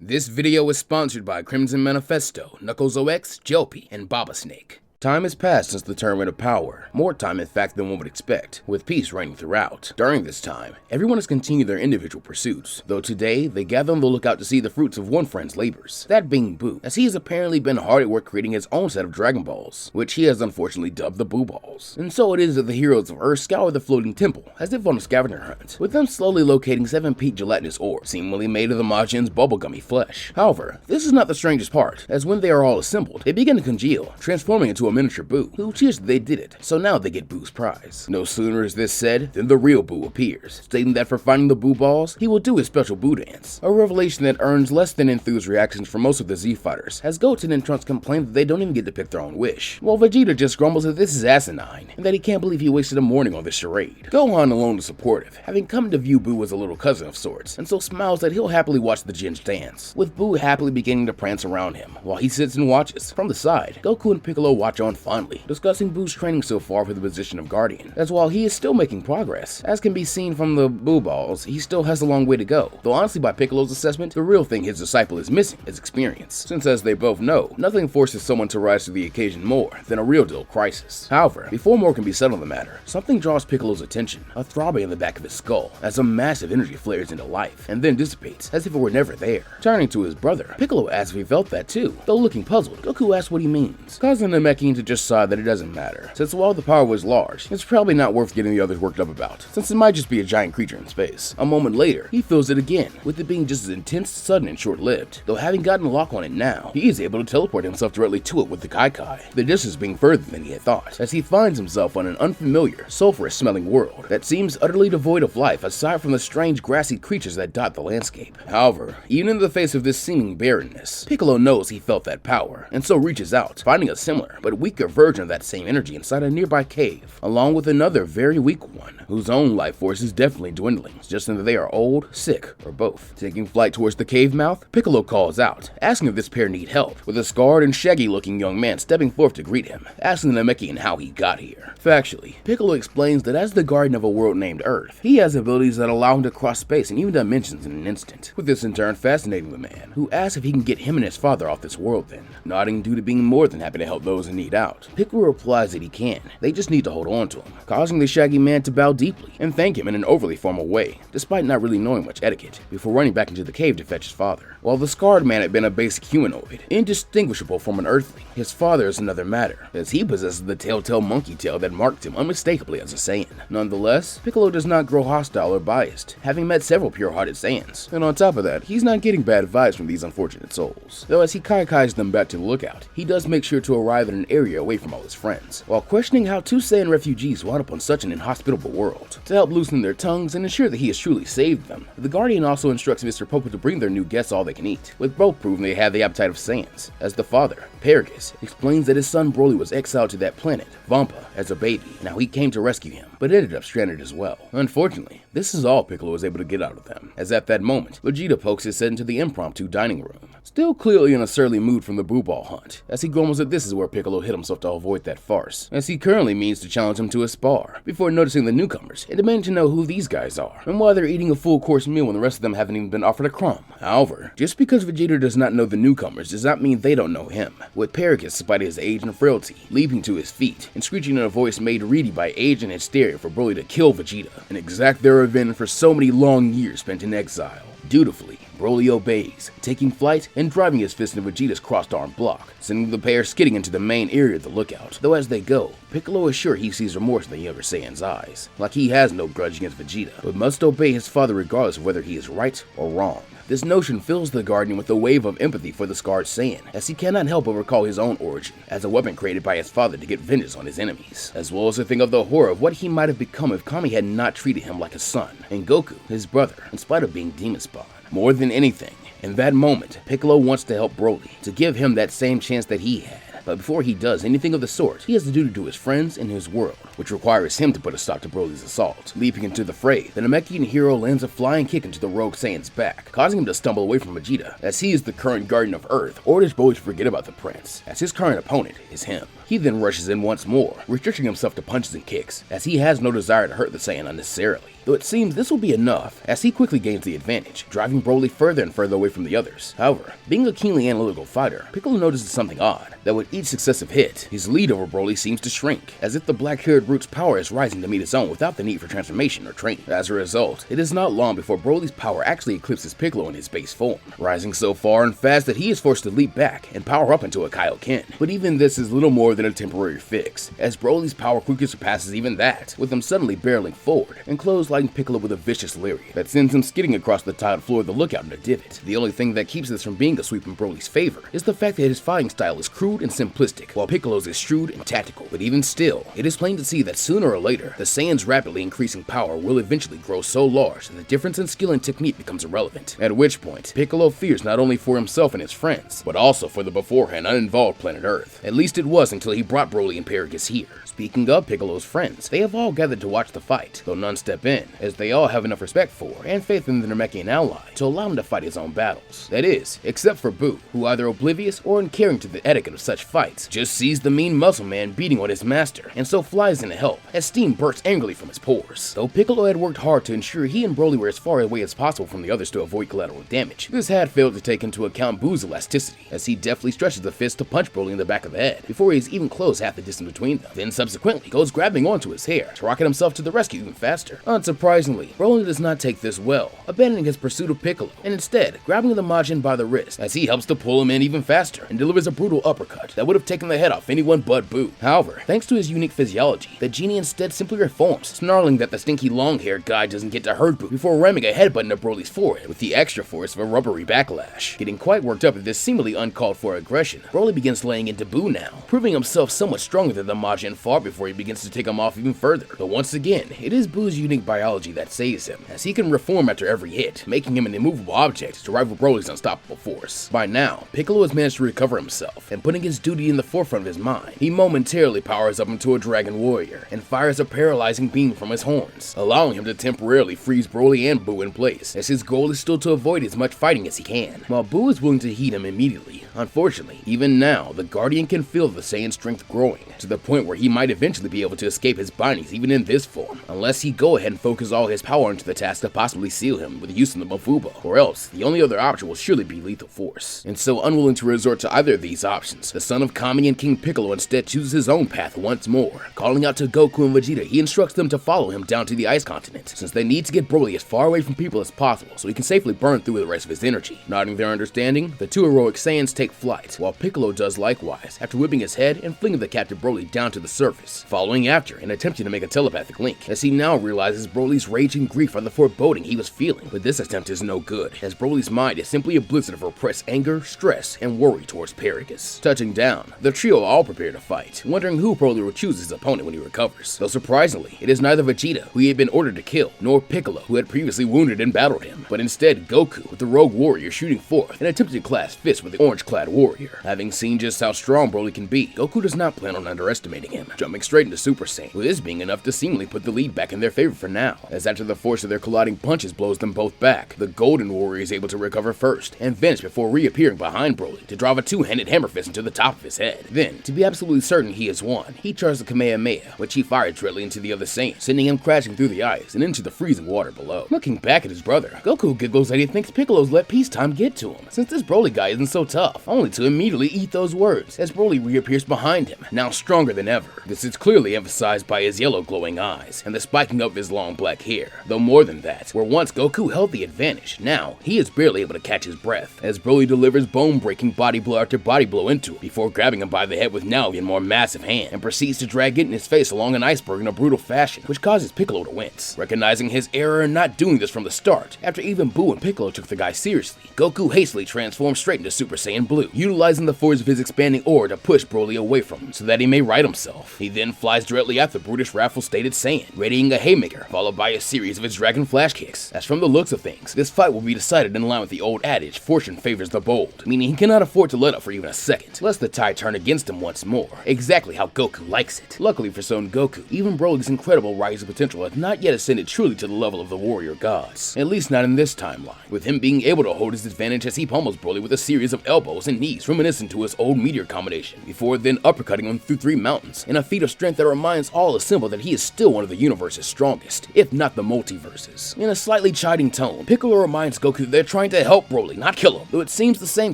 This video is sponsored by Crimson Manifesto, Knuckles OX, Jelpy, and Baba Snake. Time has passed since the tournament of power, more time in fact than one would expect, with peace reigning throughout. During this time, everyone has continued their individual pursuits, though today they gather on the lookout to see the fruits of one friend's labors, that being Boo, as he has apparently been hard at work creating his own set of Dragon Balls, which he has unfortunately dubbed the Boo Balls. And so it is that the heroes of Earth scour the floating temple, as if on a scavenger hunt, with them slowly locating 7-peat gelatinous orbs, seemingly made of the Majin's bubblegummy flesh. However, this is not the strangest part, as when they are all assembled, they begin to congeal, transforming into a miniature Boo, who cheers that they did it, so now they get Boo's prize. No sooner is this said than the real Boo appears, stating that for finding the Boo Balls, he will do his special Boo dance, a revelation that earns less than enthused reactions from most of the Z fighters, as Goten and Trunks complain that they don't even get to pick their own wish, while Vegeta just grumbles that this is asinine, and that he can't believe he wasted a morning on this charade. Gohan alone is supportive, having come to view Boo as a little cousin of sorts, and so smiles that he'll happily watch the Gens dance, with Boo happily beginning to prance around him, while he sits and watches. From the side, Goku and Piccolo watch on fondly, discussing Boo's training so far for the position of Guardian, as while he is still making progress, as can be seen from the Boo Balls, he still has a long way to go, though honestly by Piccolo's assessment, the real thing his disciple is missing is experience, since as they both know, nothing forces someone to rise to the occasion more than a real deal crisis. However, before more can be said on the matter, something draws Piccolo's attention, a throbbing in the back of his skull, as a massive energy flares into life, and then dissipates, as if it were never there. Turning to his brother, Piccolo asks if he felt that too, though looking puzzled, Goku asks what he means, causing Namekian to just sigh that it doesn't matter, since while the power was large, it's probably not worth getting the others worked up about, since it might just be a giant creature in space. A moment later, he feels it again, with it being just as intense, sudden, and short-lived, though having gotten a lock on it now, he is able to teleport himself directly to it with the Kai, the distance being further than he had thought, as he finds himself on an unfamiliar, sulphurous-smelling world that seems utterly devoid of life aside from the strange grassy creatures that dot the landscape. However, even in the face of this seeming barrenness, Piccolo knows he felt that power, and so reaches out, finding a similar, but weaker version of that same energy inside a nearby cave, along with another very weak one, whose own life force is definitely dwindling, suggesting that they are old, sick, or both. Taking flight towards the cave mouth, Piccolo calls out, asking if this pair need help, with a scarred and shaggy-looking young man stepping forth to greet him, asking Namekian how he got here. Factually, Piccolo explains that as the guardian of a world named Earth, he has abilities that allow him to cross space and even dimensions in an instant, with this in turn fascinating the man, who asks if he can get him and his father off this world then, nodding due to being more than happy to help those in need out. Piccolo replies that he can, they just need to hold on to him, causing the shaggy man to bow deeply and thank him in an overly formal way, despite not really knowing much etiquette, before running back into the cave to fetch his father. While the scarred man had been a basic humanoid, indistinguishable from an earthling, his father is another matter, as he possesses the telltale monkey tail that marked him unmistakably as a Saiyan. Nonetheless, Piccolo does not grow hostile or biased, having met several pure-hearted Saiyans, and on top of that, he's not getting bad vibes from these unfortunate souls. Though as he Kai-Kais them back to the lookout, he does make sure to arrive in an area away from all his friends, while questioning how 2 Saiyan refugees wound up on such an inhospitable world. To help loosen their tongues and ensure that he has truly saved them, the Guardian also instructs Mr. Popo to bring their new guests all they can eat, with both proving they have the appetite of Saiyans, as the father, Paragus, explains that his son Broly was exiled to that planet, Vampa, as a baby, and how he came to rescue him, but ended up stranded as well. Unfortunately, this is all Piccolo was able to get out of them, as at that moment, Vegeta pokes his head into the impromptu dining room, still clearly in a surly mood from the Boo Ball hunt, as he grumbles that this is where Piccolo hid himself to avoid that farce, as he currently means to challenge him to a spar, before noticing the newcomers and demanding to know who these guys are, and why they're eating a full course meal when the rest of them haven't even been offered a crumb. However, just because Vegeta does not know the newcomers does not mean they don't know him, with Paragus, despite his age and frailty, leaping to his feet and screeching in a voice made reedy by age and hysteria for Broly to kill Vegeta and exact their revenge for so many long years spent in exile. Dutifully, Broly obeys, taking flight and driving his fist into Vegeta's crossed-arm block, sending the pair skidding into the main area of the lookout, though as they go, Piccolo is sure he sees remorse in the younger Saiyan's eyes, like he has no grudge against Vegeta, but must obey his father regardless of whether he is right or wrong. This notion fills the Guardian with a wave of empathy for the scarred Saiyan, as he cannot help but recall his own origin, as a weapon created by his father to get vengeance on his enemies, as well as to think of the horror of what he might have become if Kami had not treated him like a son, and Goku, his brother, in spite of being demon spawn. More than anything, in that moment, Piccolo wants to help Broly, to give him that same chance that he had, but before he does anything of the sort, he has a duty to his friends and his world, which requires him to put a stop to Broly's assault. Leaping into the fray, the Namekian hero lands a flying kick into the rogue Saiyan's back, causing him to stumble away from Vegeta, as he is the current guardian of Earth, orders Broly to forget about the prince, as his current opponent is him. He then rushes in once more, restricting himself to punches and kicks, as he has no desire to hurt the Saiyan unnecessarily. Though it seems this will be enough, as he quickly gains the advantage, driving Broly further and further away from the others. However, being a keenly analytical fighter, Piccolo notices something odd, that with each successive hit, his lead over Broly seems to shrink, as if the black-haired root's power is rising to meet its own without the need for transformation or training. As a result, it is not long before Broly's power actually eclipses Piccolo in his base form, rising so far and fast that he is forced to leap back and power up into a Kaioken. But even this is little more than a temporary fix, as Broly's power quickly surpasses even that, with him suddenly barreling forward and clotheslining Piccolo with a vicious lariat that sends him skidding across the tiled floor of the lookout in a divot. The only thing that keeps this from being a sweep in Broly's favor is the fact that his fighting style is crude and simplistic, while Piccolo's is shrewd and tactical. But even still, it is plain to see that sooner or later, the Saiyan's rapidly increasing power will eventually grow so large that the difference in skill and technique becomes irrelevant, at which point, Piccolo fears not only for himself and his friends, but also for the beforehand uninvolved planet Earth. At least it was until he brought Broly and Paragus here. Speaking of Piccolo's friends, they have all gathered to watch the fight, though none step in, as they all have enough respect for and faith in the Namekian ally to allow him to fight his own battles. That is, except for Buu, who either oblivious or uncaring to the etiquette of such fights, just sees the mean muscle man beating on his master, and so flies in to help, as steam bursts angrily from his pores. Though Piccolo had worked hard to ensure he and Broly were as far away as possible from the others to avoid collateral damage, this had failed to take into account Buu's elasticity, as he deftly stretches the fist to punch Broly in the back of the head, before he is even close half the distance between them, then subsequently goes grabbing onto his hair to rocket himself to the rescue even faster. Unsurprisingly, Broly does not take this well, abandoning his pursuit of Piccolo, and instead grabbing the Majin by the wrist, as he helps to pull him in even faster, and delivers a brutal uppercut that would have taken the head off anyone but Buu. However, thanks to his unique physiology, the genie instead simply reforms, snarling that the stinky long-haired guy doesn't get to hurt Buu before ramming a headbutt into Broly's forehead with the extra force of a rubbery backlash. Getting quite worked up at this seemingly uncalled for aggression, Broly begins laying into Buu now, proving himself so much stronger than the Majin far before he begins to take him off even further. But once again, it is Buu's unique biology that saves him, as he can reform after every hit, making him an immovable object to rival Broly's unstoppable force. By now, Piccolo has managed to recover himself, and putting his duty in the forefront of his mind, he momentarily powers up into a Dragon Warrior, and fires a paralyzing beam from his horns, allowing him to temporarily freeze Broly and Buu in place, as his goal is still to avoid as much fighting as he can. While Buu is willing to heat him immediately, unfortunately, even now, the Guardian can feel the Saiyan strength growing, to the point where he might eventually be able to escape his bindings even in this form, unless he go ahead and focus all his power into the task to possibly seal him with the use of the Mafubo, or else the only other option will surely be lethal force. And so unwilling to resort to either of these options, the son of Kami and King Piccolo instead chooses his own path once more. Calling out to Goku and Vegeta, he instructs them to follow him down to the Ice Continent, since they need to get Broly as far away from people as possible so he can safely burn through the rest of his energy. Nodding their understanding, the two heroic Saiyans take flight, while Piccolo does likewise, after whipping his head and flinging the captive Broly down to the surface, following after and attempting to make a telepathic link, as he now realizes Broly's rage and grief are the foreboding he was feeling. But this attempt is no good, as Broly's mind is simply a blizzard of repressed anger, stress, and worry towards Paragus. Touching down, the trio are all prepared to fight, wondering who Broly will choose as his opponent when he recovers. Though surprisingly, it is neither Vegeta, who he had been ordered to kill, nor Piccolo, who had previously wounded and battled him, but instead Goku, with the rogue warrior shooting forth and attempting to clash fists with the orange-clad warrior. Having seen just how strong Broly can be, Goku does not plan on underestimating him, jumping straight into Super Saiyan, with this being enough to seemingly put the lead back in their favor for now, as after the force of their colliding punches blows them both back, the Golden Warrior is able to recover first, and vanish before reappearing behind Broly to drive a two-handed hammer fist into the top of his head. Then, to be absolutely certain he has won, he charges the Kamehameha, which he fired directly into the other Saiyan, sending him crashing through the ice and into the freezing water below. Looking back at his brother, Goku giggles that he thinks Piccolo's let peacetime get to him, since this Broly guy isn't so tough, only to immediately eat those words, as Broly reappears behind him, now stronger than ever. This is clearly emphasized by his yellow glowing eyes, and the spiking up of his long black hair. Though more than that, where once Goku held the advantage, now he is barely able to catch his breath, as Broly delivers bone-breaking body blow after body blow into him, before grabbing him by the head with now even more massive hand, and proceeds to drag it in his face along an iceberg in a brutal fashion, which causes Piccolo to wince. Recognizing his error and not doing this from the start, after even Buu and Piccolo took the guy seriously, Goku hastily transforms straight into Super Saiyan Blue, utilizing the force of his expanding aura to push Broly away from him so that he may right himself. He then flies directly at the brutish wrathful-stated Saiyan, readying a haymaker, followed by a series of his dragon flash kicks. As from the looks of things, this fight will be decided in line with the old adage, fortune favors the bold, meaning he cannot afford to let up for even a second, lest the tide turn against him once more, exactly how Goku likes it. Luckily for Son Goku, even Broly's incredible rising potential has not yet ascended truly to the level of the warrior gods, at least not in this timeline, with him being able to hold his advantage as he pummels Broly with a series of elbows and knees reminiscent to his old meteor combination, before then uppercutting him through 3 mountains, in a feat of strength that reminds all assembled that he is still one of the universe's strongest, if not the multiverses. In a slightly chiding tone, Piccolo reminds Goku that they're trying to help Broly, not kill him, though it seems the same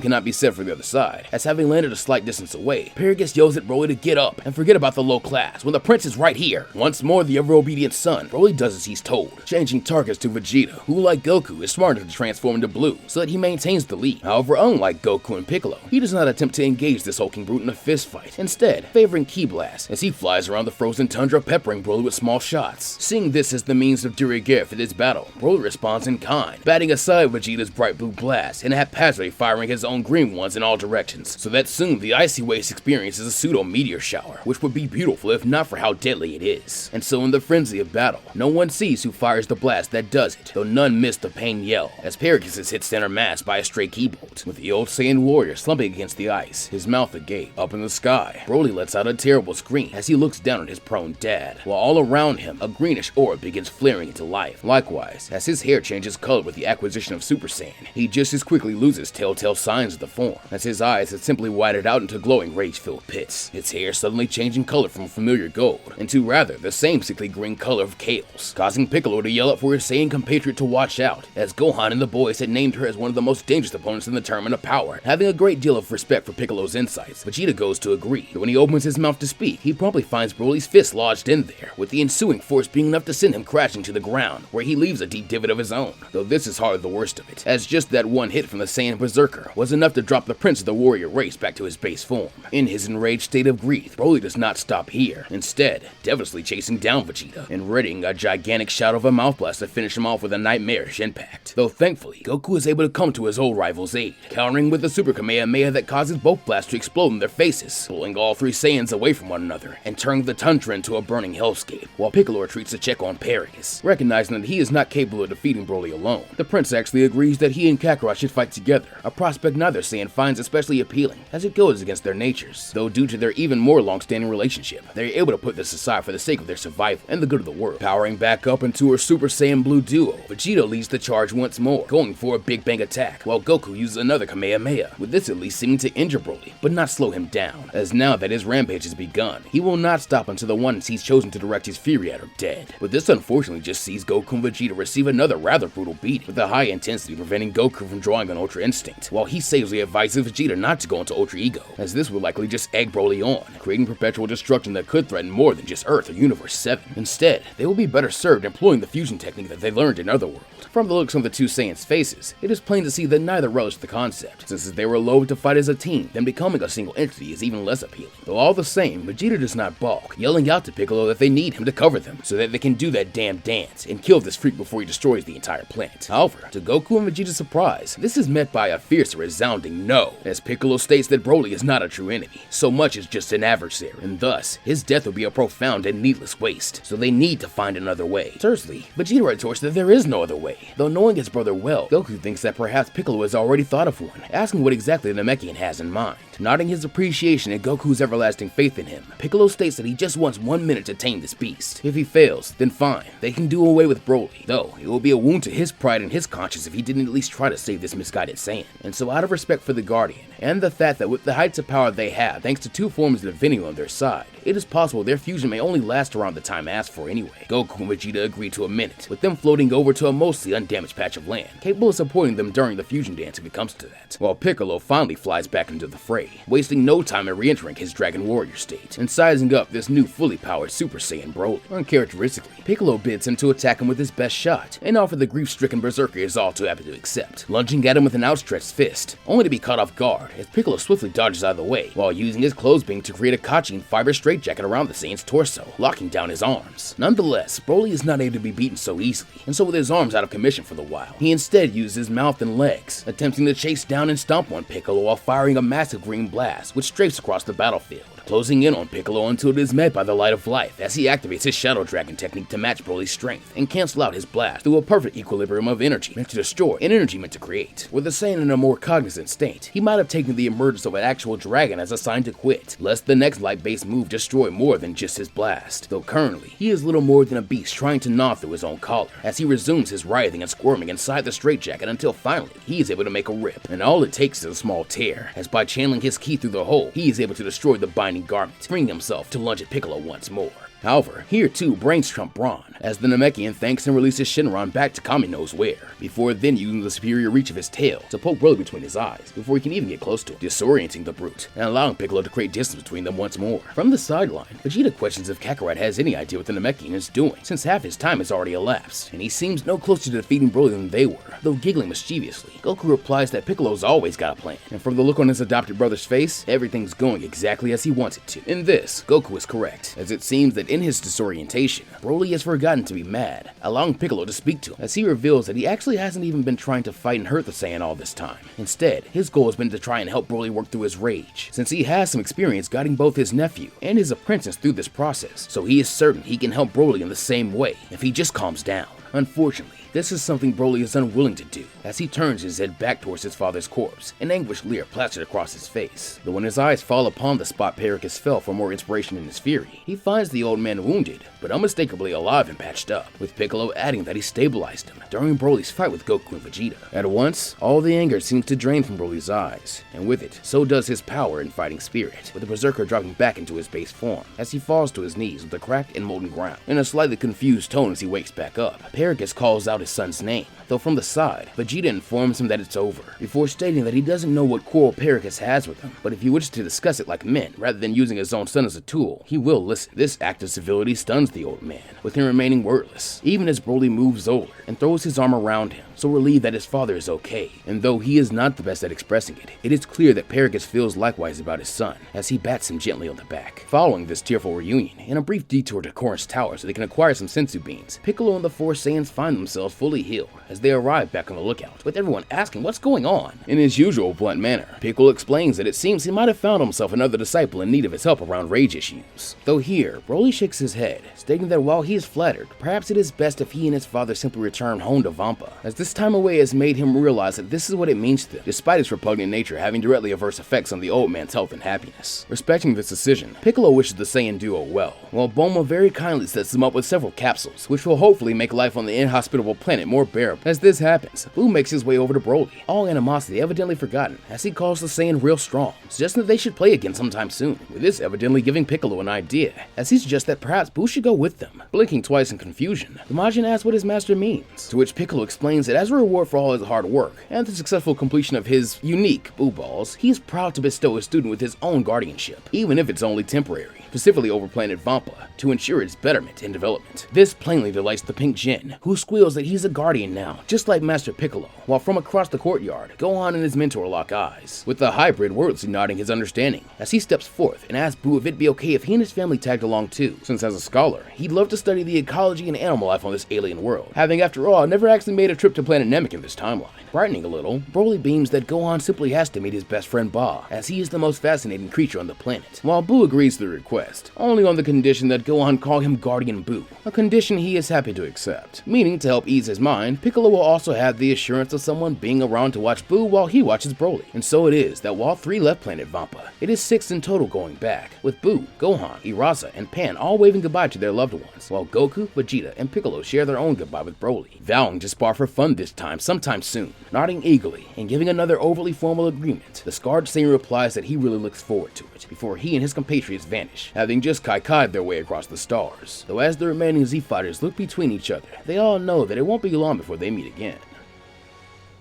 cannot be said for the other side, as having landed a slight distance away, Paragus yells at Broly to get up and forget about the low class when the prince is right here. Once more the ever-obedient son, Broly does as he's told, changing targets to Vegeta, who like Goku is smart enough to transform into blue so that he maintains the lead. However, unlike Goku and Piccolo, he does not attempt to engage this hulking brute in a fist fight, instead favoring Ki Blast as he flies around the frozen tundra peppering Broly with small shots. Seeing this as the means of de rigueur for this battle, Broly responds in kind, batting aside Vegeta's bright blue blast and haphazardly firing his own green ones in all directions, so that soon the icy waste experiences a pseudo meteor shower, which would be beautiful if not for how deadly it is. And so in the frenzy of battle, no one sees who fires the blast that does it, though none miss the pain yell, as Paragus is hit center mass by a stray Ki bolt, with the old Saiyan warrior slumping against the ice, his mouth agape. Up in the sky, Broly lets out a terrible scream as he looks down at his prone dad, while all around him, a greenish orb begins flaring into life. Likewise, as his hair changes color with the acquisition of Super Saiyan, he just as quickly loses telltale signs of the form, as his eyes had simply widened out into glowing rage-filled pits, his hair suddenly changing color from familiar gold into rather the same sickly green color of chaos, causing Piccolo to yell up for his Saiyan compatriot to watch out, as Gohan and the boys had named her as one of the most dangerous opponents in the tournament of power. Having a great deal of respect for Piccolo's insights, Vegeta goes to agree, but when he opens his mouth to speak, he promptly finds Broly's fist lodged in there, with the ensuing force being enough to send him crashing to the ground, where he leaves a deep divot of his own, though this is hardly the worst of it, as just that one hit from the Saiyan Berserker was enough to drop the prince of the warrior race back to his base form. In his enraged state of grief, Broly does not stop here, instead, devilishly chasing down Vegeta, and readying a gigantic shadow of a mouth blast to finish him off with a nightmarish impact. Though thankfully, Goku is able to come to his old rival's aid, countering with a Super Kamehameha that causes both blasts to explode in their faces, pulling all 3 Saiyans away from one another, and turning the tundra into a burning hellscape, while Piccolo retreats to check on Paragus, recognizing that he is not capable of defeating Broly alone. The prince actually agrees that he and Kakarot should fight together, a prospect neither Saiyan finds especially appealing, as it goes against their natures, though due to their even more long-standing relationship, they are able to put this aside for the sake of their survival and the good of the world. Powering back up into her Super Saiyan Blue duo, Vegeta leads the charge once more, going for a Big Bang attack, while Goku uses another Kamehameha, with this at least seeming to injure Broly, but not slow him down, as now that his rampage has begun, he will not stop until the ones he's chosen to direct his fury at are dead. But this unfortunately just sees Goku and Vegeta receive another rather brutal beating, with a high intensity preventing Goku from drawing on Ultra Instinct, while he sagely advises Vegeta not to go into Ultra Ego, as this would likely just egg Broly on, creating perpetual destruction that could threaten more than just Earth or Universe 7. Instead, they will be better served employing the fusion technique that they learned in Otherworld. From the looks on the 2 Saiyans' faces, it is plain to see that neither relished the concept, since as they were loath to fight as a team, then becoming a single entity is even less appealing. Though all the same, Vegeta does not balk, yelling out to Piccolo that they need him to cover them, so that they can do that damn dance and kill this freak before he destroys the entire planet. However, to Goku and Vegeta's surprise, this is met by a fierce, resounding no, as Piccolo states that Broly is not a true enemy, so much as just an adversary, and thus, his death will be a profound and needless waste, so they need to find another way. Tersely, Vegeta retorts that there is no other way, though knowing his brother well, Goku thinks that perhaps Piccolo has already thought of one, asking what exactly the Namekian has in mind. Nodding his appreciation at Goku's everlasting faith in him, Piccolo states that he just wants 1 minute to tame this beast. If he fails, then fine, they can do away with Broly, though it will be a wound to his pride and his conscience if he didn't at least try to save this misguided Saiyan. And so out of respect for the Guardian, and the fact that with the heights of power they have, thanks to 2 forms of divinity on their side, it is possible their fusion may only last around the time asked for anyway. Goku and Vegeta agree to a minute, with them floating over to a mostly undamaged patch of land, capable of supporting them during the fusion dance if it comes to that, while Piccolo finally flies back into the fray, wasting no time in re-entering his Dragon Warrior state, and sizing up this new fully powered Super Saiyan Broly. Uncharacteristically, Piccolo bids him to attack him with his best shot, an offer the grief-stricken Berserker is all too happy to accept, lunging at him with an outstretched fist, only to be caught off guard as Piccolo swiftly dodges out of the way, while using his clothes beam to create a Kachi fiber straitjacket around the Saiyan's torso, locking down his arms. Nonetheless, Broly is not able to be beaten so easily, and so with his arms out of commission for the while, he instead uses his mouth and legs, attempting to chase down and stomp on Piccolo while firing a massive green blast, which strafes across the battlefield, closing in on Piccolo until it is met by the Light of Life as he activates his Shadow Dragon technique to match Broly's strength and cancel out his blast through a perfect equilibrium of energy meant to destroy and energy meant to create. With the Saiyan in a more cognizant state, he might have taken the emergence of an actual actual dragon as a sign to quit, lest the next light-based move destroy more than just his blast. Though currently, he is little more than a beast trying to gnaw through his own collar, as he resumes his writhing and squirming inside the straitjacket until finally, he is able to make a rip. And all it takes is a small tear, as by channeling his ki through the hole, he is able to destroy the binding garment, freeing himself to lunge at Piccolo once more. However, here too brains trump brawn, as the Namekian thanks and releases Shinron back to Kami knows where, before then using the superior reach of his tail to poke Broly between his eyes before he can even get close to him, disorienting the brute, and allowing Piccolo to create distance between them once more. From the sideline, Vegeta questions if Kakarot has any idea what the Namekian is doing, since half his time has already elapsed, and he seems no closer to defeating Broly than they were, though giggling mischievously. Goku replies that Piccolo's always got a plan, and from the look on his adopted brother's face, everything's going exactly as he wants it to. In this, Goku is correct, as it seems that in his disorientation, Broly has forgotten to be mad, allowing Piccolo to speak to him, as he reveals that he actually hasn't even been trying to fight and hurt the Saiyan all this time. Instead, his goal has been to try and help Broly work through his rage, since he has some experience guiding both his nephew and his apprentice through this process, so he is certain he can help Broly in the same way if he just calms down. Unfortunately, this is something Broly is unwilling to do, as he turns his head back towards his father's corpse, an anguished leer plastered across his face. Though when his eyes fall upon the spot Pericus fell for more inspiration in his fury, he finds the old man wounded, but unmistakably alive and patched up, with Piccolo adding that he stabilized him during Broly's fight with Goku and Vegeta. At once, all the anger seems to drain from Broly's eyes, and with it, so does his power and fighting spirit, with the Berserker dropping back into his base form, as he falls to his knees with a cracked and molten ground. In a slightly confused tone as he wakes back up, Pericus calls out his son's name, though from the side, Vegeta informs him that it's over, before stating that he doesn't know what quarrel Pericus has with him, but if he wishes to discuss it like men, rather than using his own son as a tool, he will listen. This act of civility stuns the old man, with him remaining wordless, even as Broly moves over and throws his arm around him, so relieved that his father is okay. And though he is not the best at expressing it, it is clear that Pericus feels likewise about his son, as he bats him gently on the back. Following this tearful reunion, in a brief detour to Korin's tower so they can acquire some senzu beans, Piccolo and the four Saiyans find themselves fully healed, as they arrive back on the lookout, with everyone asking what's going on. In his usual blunt manner, Piccolo explains that it seems he might have found himself another disciple in need of his help around rage issues. Though here, Broly shakes his head, stating that while he is flattered, perhaps it is best if he and his father simply return home to Vampa, as this time away has made him realize that this is what it means to them, despite its repugnant nature having directly adverse effects on the old man's health and happiness. Respecting this decision, Piccolo wishes the Saiyan duo well, while Bulma very kindly sets them up with several capsules, which will hopefully make life on the inhospitable planet more bearable. As this happens, Boo makes his way over to Broly, all animosity evidently forgotten, as he calls the Saiyan real strong, suggesting that they should play again sometime soon, with this evidently giving Piccolo an idea, as he suggests that perhaps Boo should go with them. Blinking twice in confusion, the Majin asks what his master means, to which Piccolo explains that as a reward for all his hard work and the successful completion of his unique Boo Balls, he is proud to bestow his student with his own guardianship, even if it's only temporary, specifically over planet Vampa, to ensure its betterment and development. This plainly delights the Pink Jin, who squeals that he's a guardian now, just like Master Piccolo, while from across the courtyard, Gohan and his mentor lock eyes, with the hybrid wordlessly nodding his understanding, as he steps forth and asks Boo if it'd be okay if he and his family tagged along too, since as a scholar, he'd love to study the ecology and animal life on this alien world, having after all never actually made a trip to planet Namek in this timeline. Brightening a little, Broly beams that Gohan simply has to meet his best friend Ba, as he is the most fascinating creature on the planet, while Boo agrees to the request, only on the condition that Gohan call him Guardian Boo, a condition he is happy to accept, meaning to help ease his mind, Piccolo will also have the assurance of someone being around to watch Boo while he watches Broly. And so it is that while 3 left planet Vampa, it is 6 in total going back, with Boo, Gohan, Irasa, and Pan all waving goodbye to their loved ones, while Goku, Vegeta, and Piccolo share their own goodbye with Broly, vowing to spar for fun this time sometime soon. Nodding eagerly and giving another overly formal agreement, the scarred Saiyan replies that he really looks forward to it, before he and his compatriots vanish, having just kai-kai'd their way across the stars. Though as the remaining Z fighters look between each other, they all know that it won't be long before they meet again.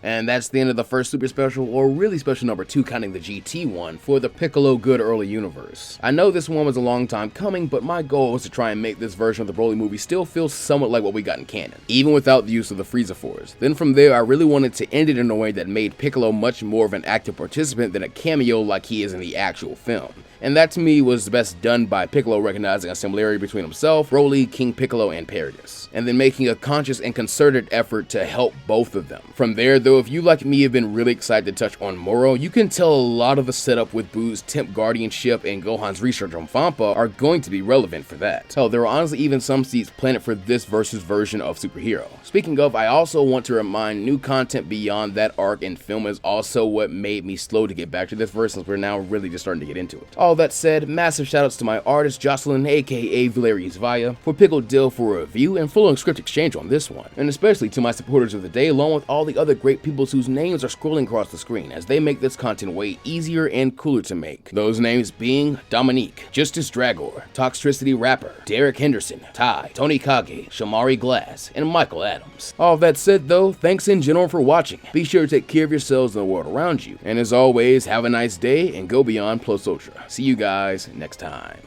And that's the end of the first super special, or really special number 2 counting the GT one, for the Piccolo Good Early universe. I know this one was a long time coming, but my goal was to try and make this version of the Broly movie still feel somewhat like what we got in canon, even without the use of the Frieza Force. Then from there, I really wanted to end it in a way that made Piccolo much more of an active participant than a cameo like he is in the actual film. And that to me was best done by Piccolo recognizing a similarity between himself, Broly, King Piccolo, and Paradis, and then making a conscious and concerted effort to help both of them. From there, though if you like me have been really excited to touch on Moro, you can tell a lot of the setup with Buu's temp guardianship and Gohan's research on Fampa are going to be relevant for that. Hell, there are honestly even some seeds planted for this versus version of superhero. Speaking of, I also want to remind new content beyond that arc and film is also what made me slow to get back to this verse since we're now really just starting to get into it. All that said, massive shoutouts to my artist Jocelyn aka Valeriusvia for Pickle Dill for a review and flowing script exchange on this one, and especially to my supporters of the day along with all the other great people whose names are scrolling across the screen as they make this content way easier and cooler to make. Those names being Dominique, Justice Dragor, Toxtricity Rapper, Derek Henderson, Ty, Tony Kage, Shamari Glass, and Michael Adams. All that said though, thanks in general for watching. Be sure to take care of yourselves and the world around you, and as always, have a nice day and go beyond plus ultra. See you guys next time.